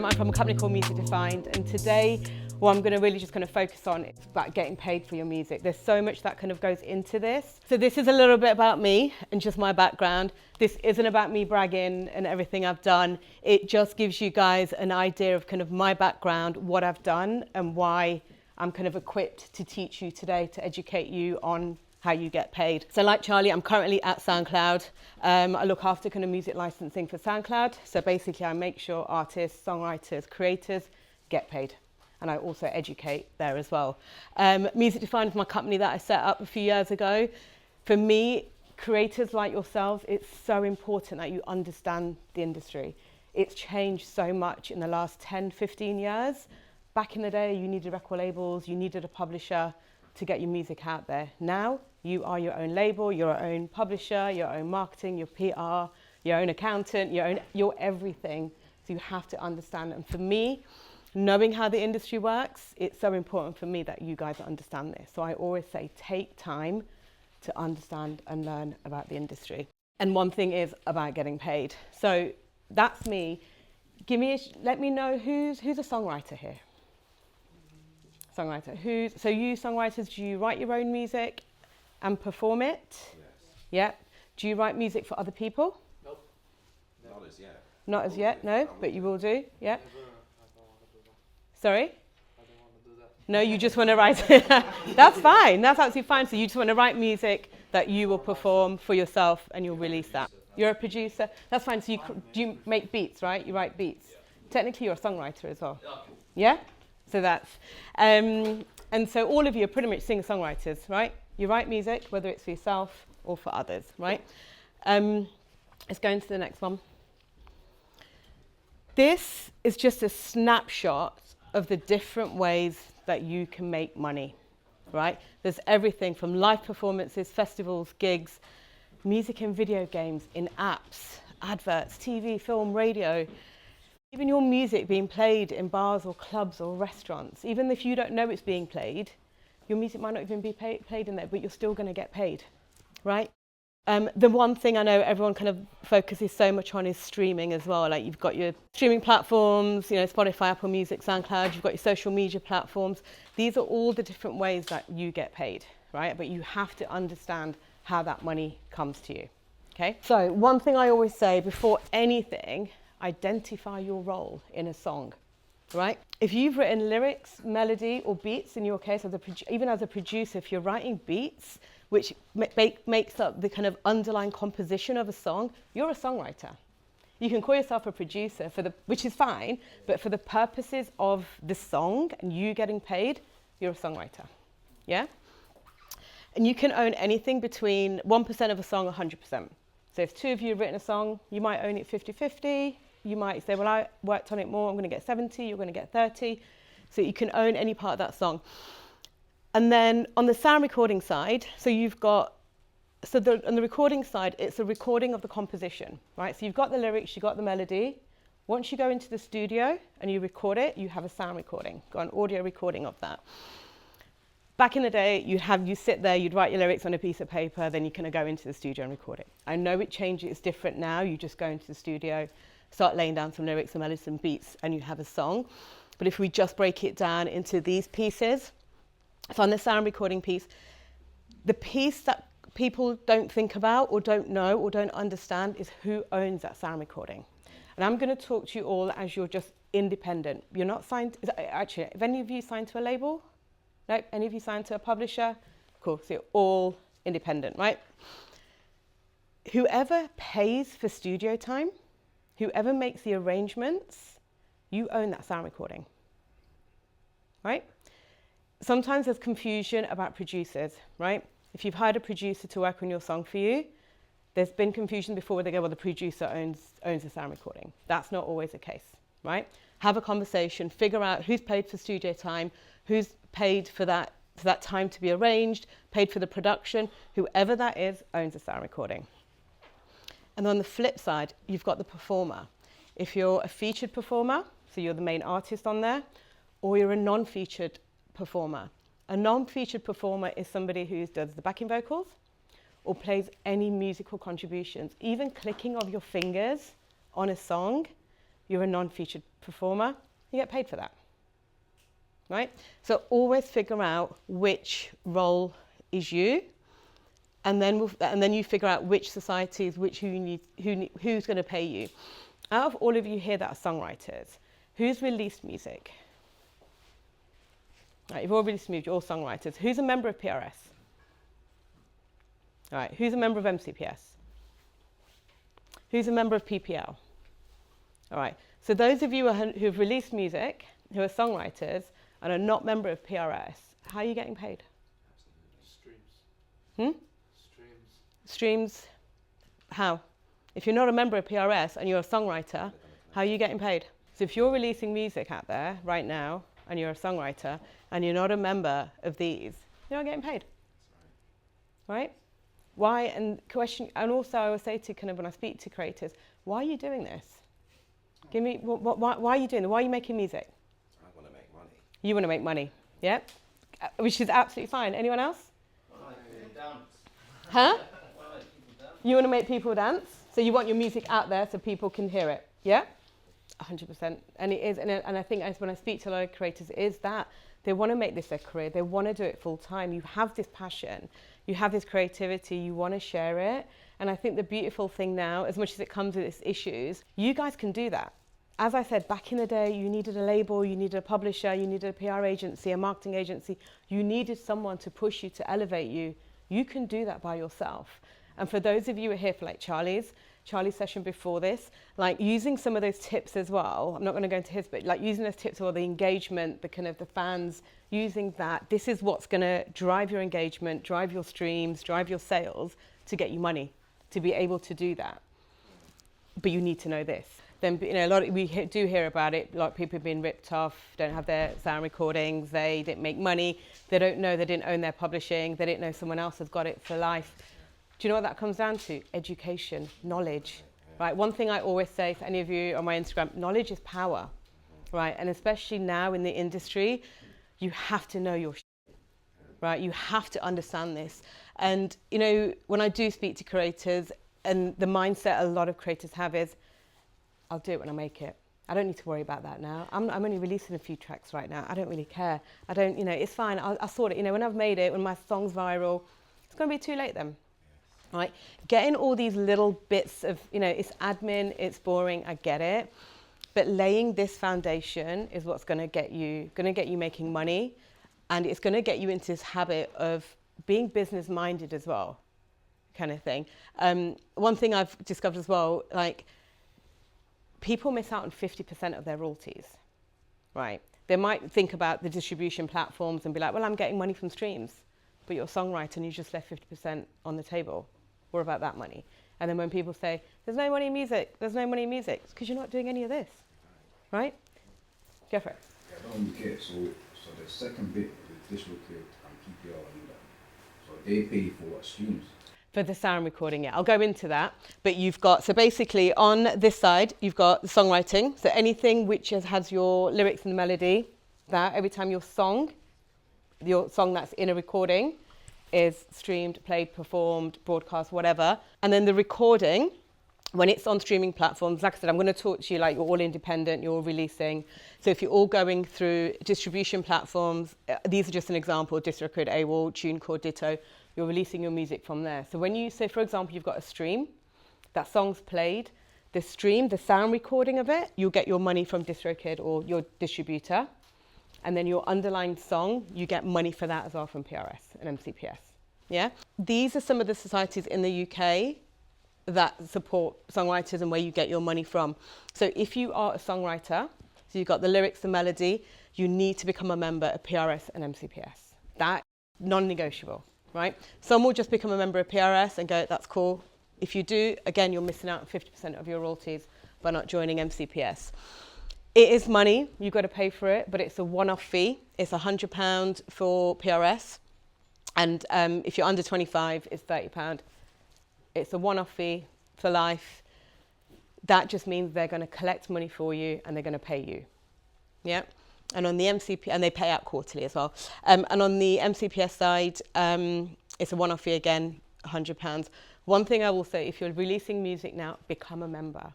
I'm from a company called Music Defined, and today what I'm going to really just kind of focus on is about getting paid for your music. There's so much that kind of goes into this. So this is a little bit about me and just my background. This isn't about me bragging and everything I've done. It just gives you guys an idea of kind of my background, what I've done, and why I'm kind of equipped to teach you today, to educate you on how you get paid. So like Charlie, I'm currently at SoundCloud. I look after kind of music licensing for SoundCloud. So basically I make sure artists, songwriters, creators get paid. And I also educate there as well. Music Defined is my company that I set up a few years ago. For me, creators like yourselves, it's so important that you understand the industry. It's changed so much in the last 10, 15 years. Back in the day, you needed record labels, you needed a publisher to get your music out there. Now, you are your own label, your own publisher, your own marketing, your PR, your own accountant, your everything. So you have to understand. And for me, knowing how the industry works, it's so important for me that you guys understand this. So I always say, take time to understand and learn about the industry. And one thing is about getting paid. So that's me. Let me know who's a songwriter here. Songwriter. So you songwriters, do you write your own music and perform it? Yes. Yeah. Do you write music for other people? Nope. Not as yet. Not as yet, no, but you will do, yeah. Sorry? I don't want to do that. No, you just want to write it. That's fine, that's absolutely fine. So you just want to write music that you will perform for yourself and you'll release that. You're a producer, that's fine. So you make beats, right? You write beats. Yeah. Technically you're a songwriter as well. Okay. Yeah? So that's, and so all of you are pretty much singer-songwriters, right? You write music, whether it's for yourself or for others, right? Let's go into the next one. This is just a snapshot of the different ways that you can make money, right? There's everything from live performances, festivals, gigs, music and video games, in apps, adverts, TV, film, radio, even your music being played in bars or clubs or restaurants. Even if you don't know it's being played, your music might not even be played in there, but you're still going to get paid, right? The one thing I know everyone kind of focuses so much on is streaming as well. Like you've got your streaming platforms, you know, Spotify, Apple Music, SoundCloud, you've got your social media platforms. These are all the different ways that you get paid, right? But you have to understand how that money comes to you, okay? So one thing I always say before anything, identify your role in a song, right? If you've written lyrics, melody, or beats, in your case, even as a producer, if you're writing beats, which makes up the kind of underlying composition of a song, you're a songwriter. You can call yourself a producer, which is fine, but for the purposes of the song and you getting paid, you're a songwriter, yeah? And you can own anything between 1% of a song, 100%. So if two of you have written a song, you might own it 50-50. You might say, well, I worked on it more, I'm going to get 70, you're going to get 30. So you can own any part of that song. And then on the sound recording side, so you've got, on the recording side, it's a recording of the composition, right? So you've got the lyrics, you've got the melody. Once you go into the studio and you record it, you have a sound recording, got an audio recording of that. Back in the day, you sit there, you'd write your lyrics on a piece of paper, then you kind of go into the studio and record it. I know it changes, it's different now. You just go into the studio, start laying down some lyrics, some melodies, some beats, and you have a song. But if we just break it down into these pieces, so on the sound recording piece, the piece that people don't think about or don't know or don't understand is who owns that sound recording. And I'm going to talk to you all as you're just independent. You're not signed, actually, have any of you signed to a label? No, any of you signed to a publisher? Cool, so you're all independent, right? Whoever pays for studio time, whoever makes the arrangements, you own that sound recording, right? Sometimes there's confusion about producers, right? If you've hired a producer to work on your song for you, there's been confusion before where they go, well, the producer owns the sound recording. That's not always the case, right? Have a conversation, figure out who's paid for studio time, who's paid for that time to be arranged, paid for the production. Whoever that is owns the sound recording. And on the flip side, you've got the performer. If you're a featured performer, so you're the main artist on there, or you're a non-featured performer. A non-featured performer is somebody who does the backing vocals or plays any musical contributions. Even clicking of your fingers on a song you're a non-featured performer, you get paid for that, right? So always figure out which role is you, and then you figure out which societies, who's going to pay you. Out of all of you here that are songwriters, who's released music? Right, you've all released music, you're all songwriters. Who's a member of PRS? All right, who's a member of MCPS? Who's a member of PPL? All right, so those of you who've released music, who are songwriters, and are not member of PRS, how are you getting paid? Streams. Streams, how? If you're not a member of PRS and you're a songwriter, how are you getting paid? So if you're releasing music out there right now and you're a songwriter and you're not a member of these, you're not getting paid, right? Why? And also I will say to kind of when I speak to creators, why are you doing this? Give me, why are you doing it? Why are you making music? I want to make money. You want to make money, yeah? Which is absolutely fine. Anyone else? Huh? You want to make people dance? So you want your music out there so people can hear it, yeah? 100%. And it is, and I think when I speak to a lot of creators, it is that they want to make this their career. They want to do it full time. You have this passion. You have this creativity. You want to share it. And I think the beautiful thing now, as much as it comes with its issues, you guys can do that. As I said, back in the day, you needed a label, you needed a publisher, you needed a PR agency, a marketing agency. You needed someone to push you, to elevate you. You can do that by yourself. And for those of you who are here for like Charlie's session before this, like using some of those tips as well, I'm not going to go into his, but like using those tips or the engagement, the kind of the fans, using that, this is what's going to drive your engagement, drive your streams, drive your sales to get you money, to be able to do that. But you need to know this. Then, you know, we do hear about it, a lot of people have been ripped off, don't have their sound recordings, they didn't make money, they don't know, they didn't own their publishing, they didn't know someone else has got it for life. Do you know what that comes down to? Education, knowledge, right? One thing I always say for any of you on my Instagram, knowledge is power, right? And especially now in the industry, you have to know your shit, right? You have to understand this. And, you know, when I do speak to creators, and the mindset a lot of creators have is, I'll do it when I make it. I don't need to worry about that now. I'm only releasing a few tracks right now. I don't really care. I don't, you know, it's fine. I'll sort it. You know, when I've made it, when my song's viral, it's going to be too late then. Right? Getting all these little bits of, you know, it's admin, it's boring, I get it. But laying this foundation is what's going to get you making money. And it's going to get you into this habit of being business minded as well, kind of thing. One thing I've discovered as well, like, people miss out on 50% of their royalties, right? They might think about the distribution platforms and be like, well, I'm getting money from streams, but you're a songwriter and you just left 50% on the table. What about that money? And then when people say, there's no money in music, it's because you're not doing any of this, right? Go for it. Yeah, I don't really care. So the second bit with DistroKid and PPL and that, so they pay for what, streams? For the sound recording, yeah. I'll go into that. But you've got, so basically on this side, you've got the songwriting. So anything which has your lyrics and the melody, that every time your song that's in a recording is streamed, played, performed, broadcast, whatever. And then the recording, when it's on streaming platforms, like I said, I'm going to talk to you like you're all independent, you're all releasing. So if you're all going through distribution platforms, these are just an example, DistroKid, AWOL, TuneCore, Ditto, you're releasing your music from there. So when you say, for example, you've got a stream, that song's played, the stream, the sound recording of it, you'll get your money from DistroKid or your distributor. And then your underlying song, you get money for that as well from PRS and MCPS. Yeah? These are some of the societies in the UK that support songwriters and where you get your money from. So if you are a songwriter, so you've got the lyrics, the melody, you need to become a member of PRS and MCPS. That's non-negotiable, right? Some will just become a member of PRS and go, that's cool. If you do, again, you're missing out on 50% of your royalties by not joining MCPS. It is money, you've got to pay for it, but it's a one-off fee. It's £100 for PRS. And if you're under 25, it's £30. It's a one-off fee for life. That just means they're going to collect money for you and they're going to pay you. Yeah. And on the MCP, and they pay out quarterly as well. And on the MCPS side, it's a one-off fee again, £100. One thing I will say, if you're releasing music now, become a member.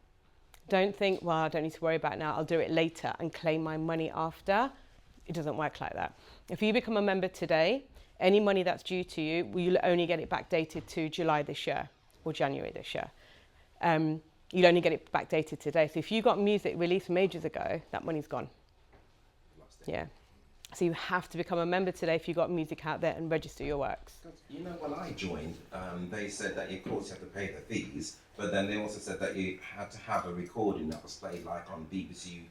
Don't think, well, I don't need to worry about it now, I'll do it later and claim my money after. It doesn't work like that. If you become a member today, any money that's due to you, you'll only get it backdated to July this year or January this year. You'll only get it backdated today. So if you got music released from ages ago, that money's gone. Yeah. So you have to become a member today if you've got music out there and register your works. You know, when I joined, they said that of course you have to pay the fees, but then they also said that you had to have a recording that was played like on BBC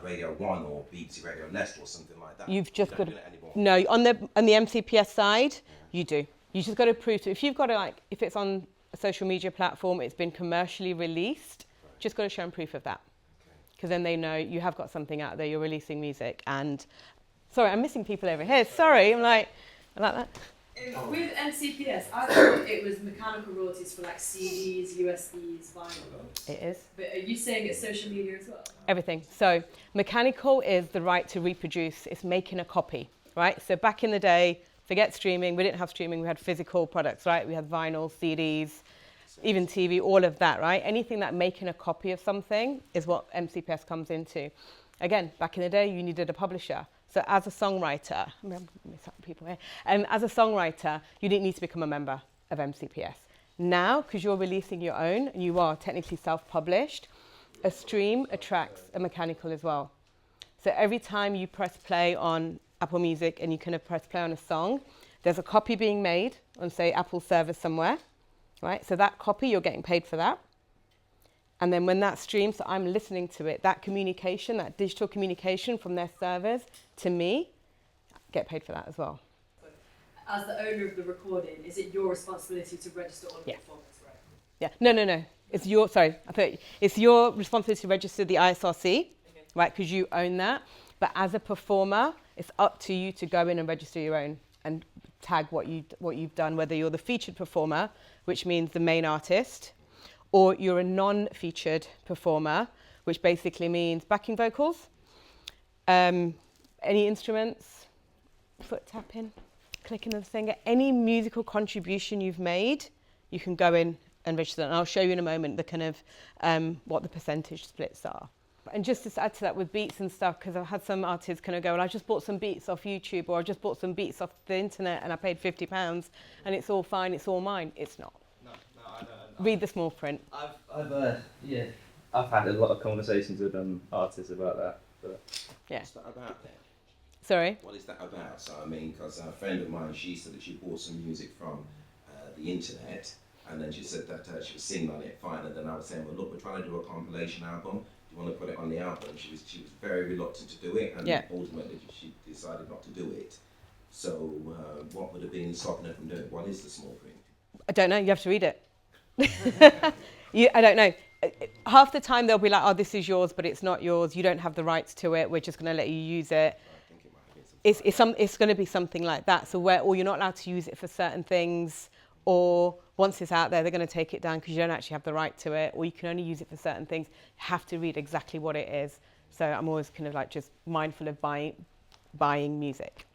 Radio 1 or BBC Radio Leicester or something like that. You've just got to, do it anymore. no, on the MCPS side, you do. You just got to prove to, if you've got to, like, if it's on a social media platform, it's been commercially released, just got to show them proof of that. Because then they know you have got something out there, you're releasing music. And sorry, I'm missing people over here. Sorry, I'm like that. With MCPS, I thought it was mechanical royalties for like CDs, USBs, vinyl. It is. But are you saying it's social media as well? Everything. So mechanical is the right to reproduce. It's making a copy, right? So back in the day, forget streaming. We didn't have streaming. We had physical products, right? We had vinyl, CDs, even TV, all of that, right? Anything that making a copy of something is what MCPS comes into. Again, back in the day, you needed a publisher. So as a songwriter, as a songwriter, you didn't need to become a member of MCPS. Now, because you're releasing your own and you are technically self-published, a stream attracts a mechanical as well. So every time you press play on Apple Music and you can press play on a song, there's a copy being made on, say, Apple server somewhere, right? So that copy, you're getting paid for that. And then when that streams, so I'm listening to it, that communication, that digital communication from their servers to me, get paid for that as well. As the owner of the recording, is it your responsibility to register all of the performance, right? Yeah, no. It's your, sorry, it's your responsibility to register the ISRC, right, because you own that. But as a performer, it's up to you to go in and register your own and tag what you've done, whether you're the featured performer, which means the main artist, or you're a non-featured performer, which basically means backing vocals, any instruments, foot tapping, clicking of the finger, any musical contribution you've made, you can go in and register. And I'll show you in a moment the kind of what the percentage splits are. And just to add to that with beats and stuff, because I've had some artists kind of go, well, I just bought some beats off YouTube, or I just bought some beats off the internet and I paid £50 and it's all fine, it's all mine. It's not. Read the small print. I've had a lot of conversations with artists about that. But Yeah. What's that about then? Sorry? What is that about? So I mean, because a friend of mine, she said that she bought some music from the internet, and then she said that she was singing on it fine, and then I was saying, well, look, we're trying to do a compilation album. Do you want to put it on the album? She was very reluctant to do it, and ultimately she decided not to do it. So what would have been stopping her from doing it? What is the small print? I don't know. You have to read it. I don't know. Half the time they'll be like, oh, this is yours, but it's not yours. You don't have the rights to it. We're just going to let you use it. I think it might have been It's going to be something like that. So or you're not allowed to use it for certain things, or once it's out there, they're going to take it down because you don't actually have the right to it, or you can only use it for certain things. You have to read exactly what it is. So I'm always kind of like just mindful of buying music.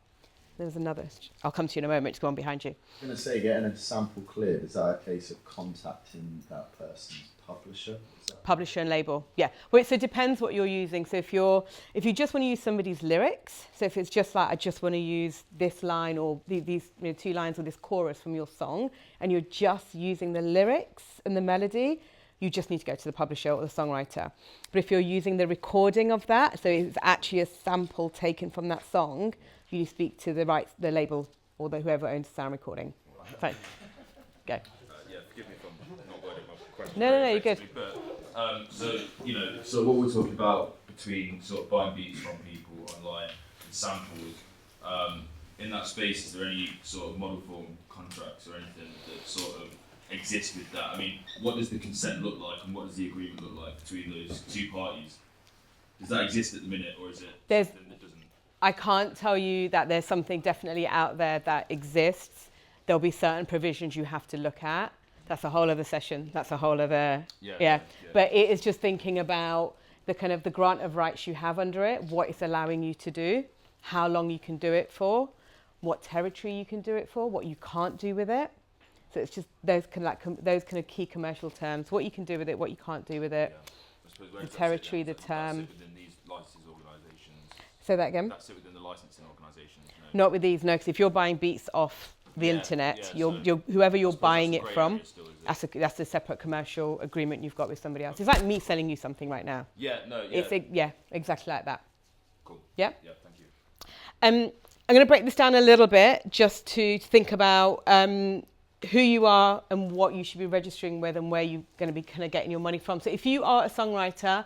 There's another. I'll come to you in a moment. Just go on behind you. I'm going to say, getting a sample cleared, is that a case of contacting that person's publisher? Publisher and label, yeah. Well, so it depends what you're using. So if you just want to use somebody's lyrics, so if it's just like I just want to use this line or these 2 lines or this chorus from your song, and you're just using the lyrics and the melody, you just need to go to the publisher or the songwriter. But if you're using the recording of that, so it's actually a sample taken from that song, you speak to the label or whoever owns the sound recording. Fine. Go. Yeah, forgive me if I'm not wording my question. No, you're good. But, so what we're talking about between sort of buying beats from people online and samples, in that space, is there any sort of model form contracts or anything that sort of exist with that? I mean, what does the consent look like, and what does the agreement look like between those 2 parties? Does that exist at the minute, or is it something that doesn't? I can't tell you that there's something definitely out there that exists. There'll be certain provisions you have to look at. That's a whole other session. That's a whole other, yeah. But it is just thinking about the kind of the grant of rights you have under it, what it's allowing you to do, how long you can do it for, what territory you can do it for, what you can't do with it. So it's just those kind of key commercial terms, what you can do with it, what you can't do with it, I suppose where the does that sit territory, then? the Does that term. sit within these licensing organisations? Say that again. Does that sit within the licensing organisations? No. Not with these, no, because if you're buying beats off the internet, you're whoever you're buying it from, that's a separate commercial agreement you've got with somebody else. It's like me selling you something right now. Yeah, no, yeah. It's exactly like that. Cool. Yeah? Yeah, thank you. I'm going to break this down a little bit just to think about who you are and what you should be registering with and where you're going to be kind of getting your money from. So if you are a songwriter,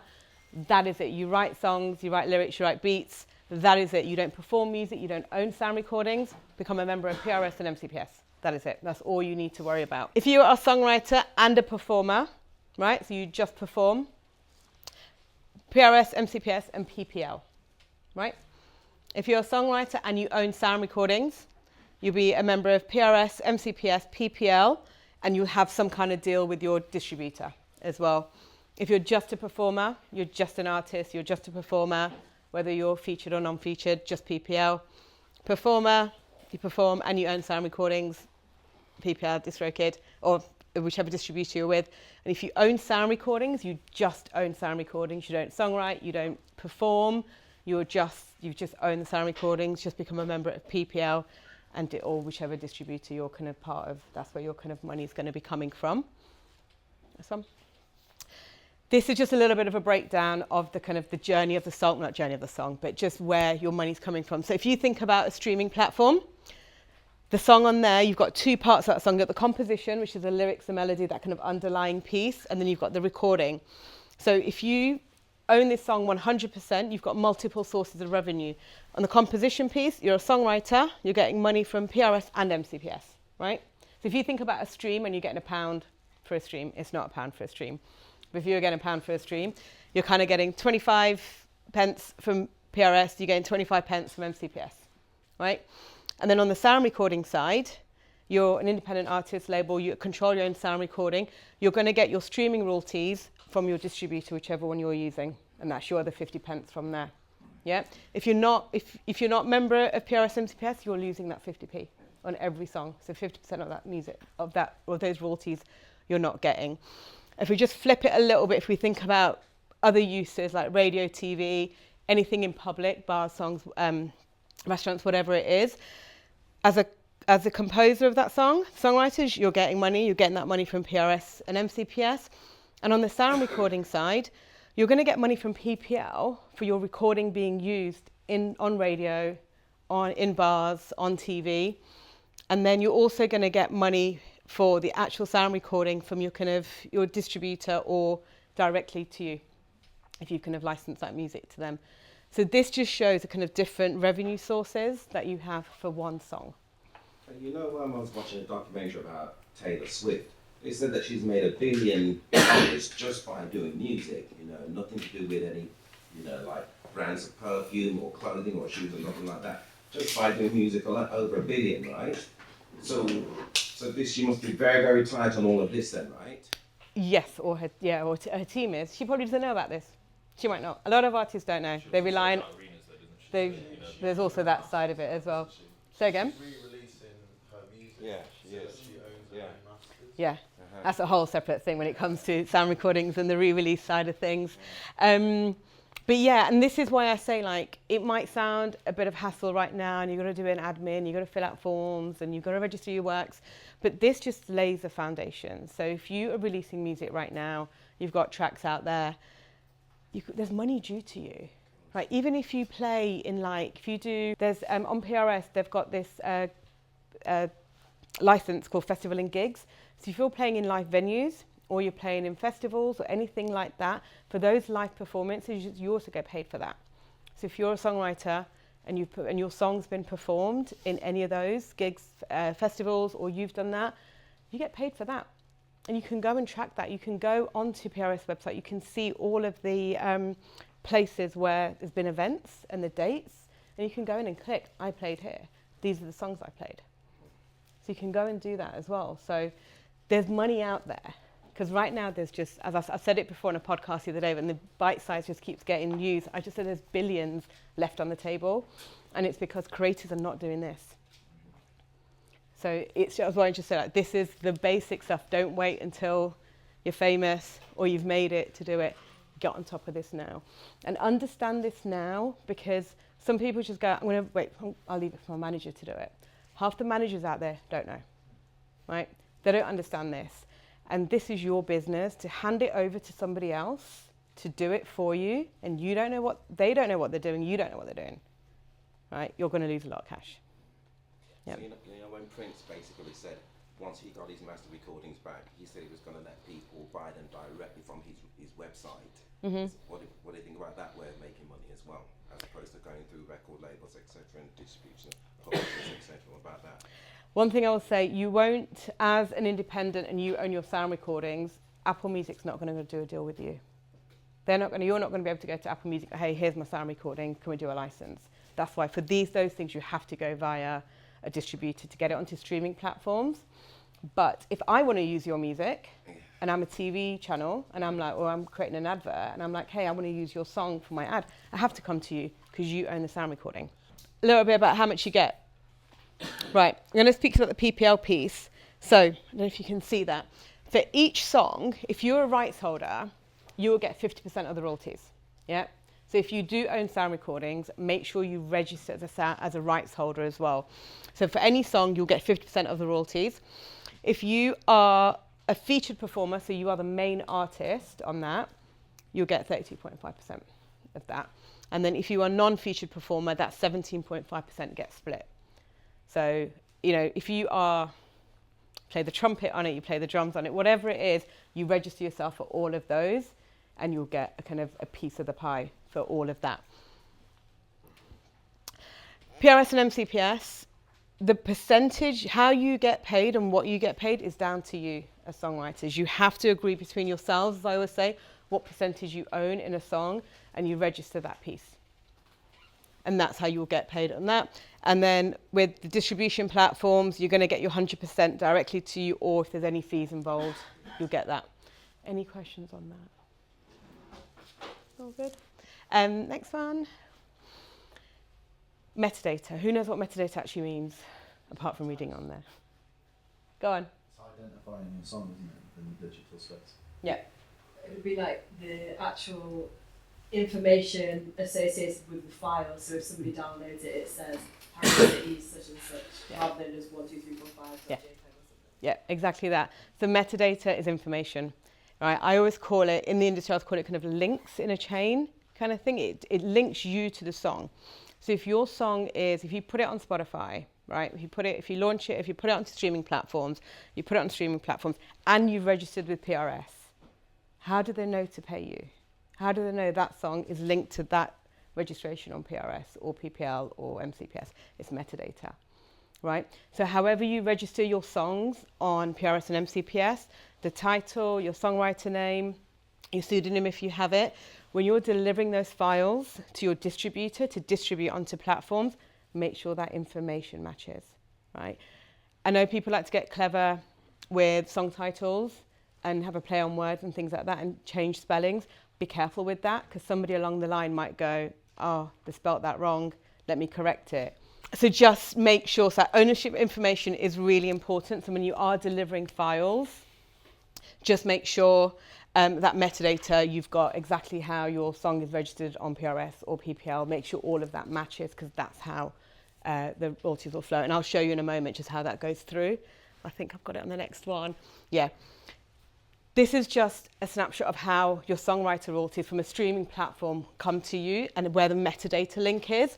that is it. You write songs, you write lyrics, you write beats. That is it. You don't perform music, you don't own sound recordings, become a member of PRS and MCPS. That is it. That's all you need to worry about. If you are a songwriter and a performer, right, so you just perform, PRS, MCPS and PPL, right? If you're a songwriter and you own sound recordings, you'll be a member of PRS, MCPS, PPL, and you'll have some kind of deal with your distributor as well. If you're just a performer, you're just an artist, you're just a performer, whether you're featured or non-featured, just PPL. Performer, you perform and you own sound recordings, PPL, DistroKid, or whichever distributor you're with. And if you own sound recordings, you just own sound recordings. You don't songwrite, you don't perform, you just own the sound recordings, just become a member of PPL or whichever distributor you're kind of part of. That's where your kind of money is going to be coming from. This one. This is just a little bit of a breakdown of the kind of the journey of the song, not journey of the song, but just where your money's coming from. So if you think about a streaming platform, the song on there, you've got two parts of that song. You've got the composition, which is the lyrics, the melody, that kind of underlying piece, and then you've got the recording. So if you own this song 100%, you've got multiple sources of revenue. On the composition piece, you're a songwriter, you're getting money from PRS and MCPS, right? So if you think about a stream and you're getting £1 for a stream, it's not £1 for a stream. But if you're getting £1 for a stream, you're kind of getting 25 pence from PRS, you're getting 25 pence from MCPS, right? And then on the sound recording side, you're an independent artist label, you control your own sound recording, you're going to get your streaming royalties from your distributor, whichever one you're using, and that's your other 50 pence from there. Yeah. If you're not member of PRS MCPS, you're losing that 50p on every song. So 50% of that music, of those royalties, you're not getting. If we just flip it a little bit, if we think about other uses like radio, TV, anything in public, bars, songs, restaurants, whatever it is, as a composer of that song, songwriters, you're getting money. You're getting that money from PRS and MCPS. And on the sound recording side, you're going to get money from PPL for your recording being used on radio, in bars, on TV. And then you're also going to get money for the actual sound recording from your distributor or directly to you, if you kind of license that music to them. So this just shows the kind of different revenue sources that you have for one song. You know, I was watching a documentary about Taylor Swift. They said that she's made $1 billion just by doing music, nothing to do with any, like brands of perfume or clothing or shoes or nothing like that. Just by doing music, over $1 billion, right? So she must be very, very tight on all of this then, right? Yes, or her team is. She probably doesn't know about this. She might not. A lot of artists don't know. They rely on. There's also that side of it as well. Say again. She's re-releasing her music. Yeah, she is. She owns her own masters. Yeah, that's a whole separate thing when it comes to sound recordings and the re-release side of things. But yeah, and this is why I say, like, it might sound a bit of hassle right now, and you've got to do an admin, you've got to fill out forms, and you've got to register your works, but this just lays the foundation. So if you are releasing music right now, you've got tracks out there, there's money due to you. Right? Even if you play in, like, if you do, there's, on PRS, they've got this license called Festival and Gigs. So if you're playing in live venues, or you're playing in festivals or anything like that, for those live performances, you also get paid for that. So if you're a songwriter and your song's been performed in any of those gigs, festivals, or you've done that, you get paid for that. And you can go and track that. You can go onto PRS website. You can see all of the places where there's been events and the dates, and you can go in and click, I played here. These are the songs I played. So you can go and do that as well. So there's money out there. Because right now there's just, as I said it before in a podcast the other day, when the bite size just keeps getting used, I just said there's billions left on the table, and it's because creators are not doing this. So it's just, I just say, like, this is the basic stuff. Don't wait until you're famous or you've made it to do it. Get on top of this now. And understand this now, because some people just go, I'm going to wait, I'll leave it for my manager to do it. Half the managers out there don't know, right? They don't understand this. And this is your business, to hand it over to somebody else to do it for you. And you don't know what, they don't know what they're doing, you don't know what they're doing, right? You're going to lose a lot of cash. Yep. So you know when Prince basically said, once he got his master recordings back, he said he was going to let people buy them directly from his website. Mm-hmm. What do you think about that way of making money as well, as opposed to going through record labels, etc., and distribution, etc.? About that. One thing I will say, you won't, as an independent and you own your sound recordings, Apple Music's not going to do a deal with you. You're not going to be able to go to Apple Music, hey, here's my sound recording, can we do a license? That's why for those things you have to go via a distributor to get it onto streaming platforms. But if I want to use your music and I'm a TV channel and I'm like, or I'm creating an advert and I'm like, hey, I want to use your song for my ad, I have to come to you because you own the sound recording. A little bit about how much you get. Right, I'm going to speak about the PPL piece. So, I don't know if you can see that. For each song, if you're a rights holder, you will get 50% of the royalties. Yeah. So if you do own sound recordings, make sure you register as a rights holder as well. So for any song, you'll get 50% of the royalties. If you are a featured performer, so you are the main artist on that, you'll get 32.5% of that. And then if you are non-featured performer, that 17.5% gets split. So, if you play the trumpet on it, you play the drums on it, whatever it is, you register yourself for all of those and you'll get a piece of the pie for all of that. PRS and MCPS, the percentage, how you get paid and what you get paid is down to you as songwriters. You have to agree between yourselves, as I always say, what percentage you own in a song, and you register that piece. And that's how you'll get paid on that. And then with the distribution platforms, you're going to get your 100% directly to you, or if there's any fees involved, you'll get that. Any questions on that? All good. Next one. Metadata. Who knows what metadata actually means, apart from reading on there? Go on. It's identifying your song, isn't it, in the digital space? Yeah. It would be like the actual information associated with the file. So if somebody downloads it, it says parasites such and such, rather than just 1, 2, 3, 4, 5. Yeah. Yeah, exactly that. So metadata is information, right? I always call it, in the industry, I always call it kind of links in a chain kind of thing. It links you to the song. So if your song is, if you put it on Spotify, right? If you launch it, if you put it onto streaming platforms, and you've registered with PRS, how do they know to pay you? How do they know that song is linked to that registration on PRS or PPL or MCPS? It's metadata, right? So however you register your songs on PRS and MCPS, the title, your songwriter name, your pseudonym if you have it, when you're delivering those files to your distributor to distribute onto platforms, make sure that information matches, right? I know people like to get clever with song titles and have a play on words and things like that and change spellings. Be careful with that, because somebody along the line might go, oh, they spelt that wrong, let me correct it. So just make sure, so ownership information is really important. So when you are delivering files, just make sure that metadata, you've got exactly how your song is registered on PRS or PPL. Make sure all of that matches, because that's how the royalties will flow. And I'll show you in a moment just how that goes through. I think I've got it on the next one. Yeah. This is just a snapshot of how your songwriter royalties from a streaming platform come to you and where the metadata link is.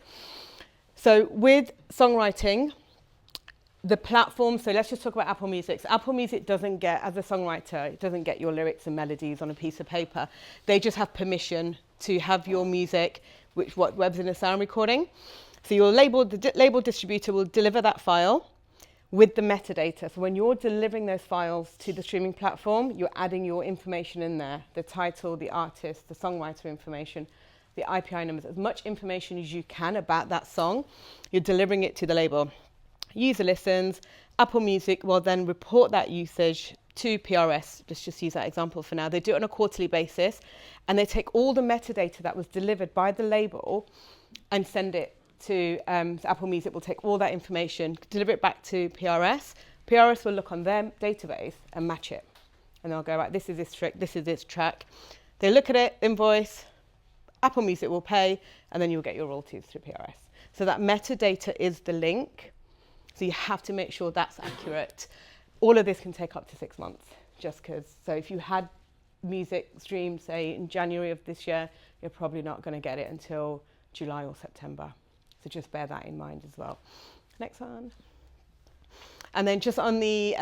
So with songwriting, the platform, so let's just talk about Apple Music. So Apple Music doesn't get, as a songwriter, it doesn't get your lyrics and melodies on a piece of paper. They just have permission to have your music, which webs in a sound recording. So your label distributor will deliver that file with the metadata. So when you're delivering those files to the streaming platform, you're adding your information in there, the title, the artist, the songwriter information, the IPI numbers, as much information as you can about that song. You're delivering it to the label. User listens, Apple Music will then report that usage to PRS. Let's just use that example for now. They do it on a quarterly basis, and they take all the metadata that was delivered by the label and send it to Apple Music will take all that information, deliver it back to PRS. PRS will look on their database and match it. And they'll go, right, this is this track. They look at it, invoice, Apple Music will pay, and then you'll get your royalties through PRS. So that metadata is the link. So you have to make sure that's accurate. All of this can take up to 6 months, just because. So if you had music streamed, say, in January of this year, you're probably not going to get it until July or September. So just bear that in mind as well. Next one. And then just on the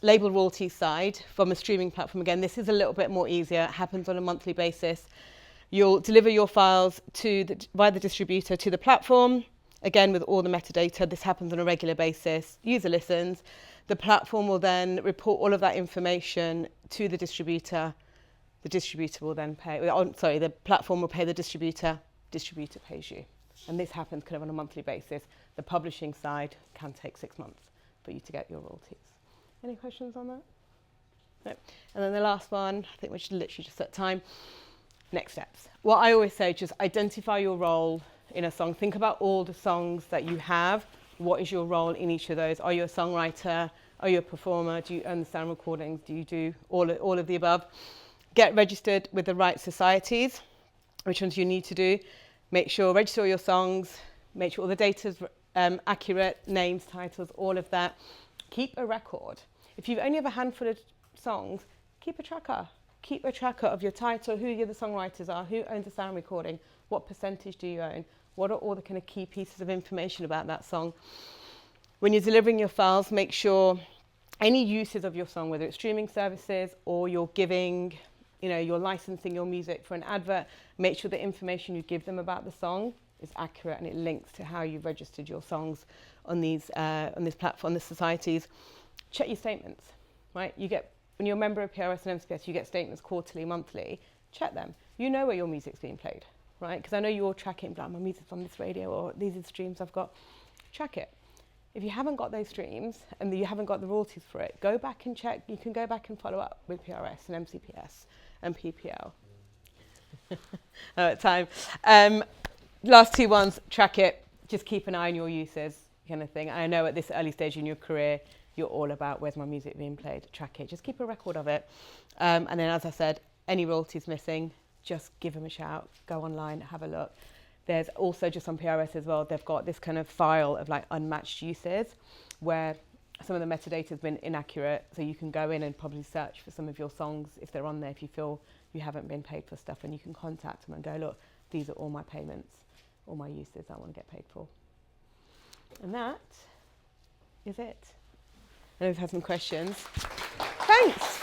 label royalty side, from a streaming platform, again, this is a little bit more easier. It happens on a monthly basis. You'll deliver your files via the distributor to the platform, again, with all the metadata. This happens on a regular basis. User listens. The platform will then report all of that information to the distributor. The distributor will then pay, the platform will pay the distributor pays you. And this happens kind of on a monthly basis. The publishing side can take 6 months for you to get your royalties. Any questions on that? No. And then the last one, I think we're literally just at time. Next steps. What I always say, just identify your role in a song. Think about all the songs that you have. What is your role in each of those? Are you a songwriter? Are you a performer? Do you own the sound recordings? Do you do all of the above? Get registered with the right societies. Which ones you need to do? Make sure, register all your songs. Make sure all the data's accurate, names, titles, all of that. Keep a record. If you only have a handful of songs, keep a tracker. Keep a tracker of your title, who the other songwriters are, who owns the sound recording, what percentage do you own, what are all the kind of key pieces of information about that song. When you're delivering your files, make sure any uses of your song, whether it's streaming services or you're giving, you're licensing your music for an advert, make sure the information you give them about the song is accurate and it links to how you've registered your songs on this platform, the societies. Check your statements, right? When you're a member of PRS and MCPS, you get statements quarterly, monthly. Check them. You know where your music's being played, right? Because I know you're tracking, like, my music's on this radio, or these are the streams I've got. Track it. If you haven't got those streams and you haven't got the royalties for it, go back and check. You can go back and follow up with PRS and MCPS and PPL. Time. Last two ones, track it. Just keep an eye on your uses, kind of thing. I know at this early stage in your career, you're all about where's my music being played, track it. Just keep a record of it. And then, as I said, any royalties missing, just give them a shout. Go online, have a look. There's also, just on PRS as well, they've got this kind of file of like unmatched uses where some of the metadata has been inaccurate. So you can go in and probably search for some of your songs if they're on there, if you feel you haven't been paid for stuff, and you can contact them and go, look, these are all my payments, all my uses I want to get paid for. And that is it. I know we've had some questions. Thanks.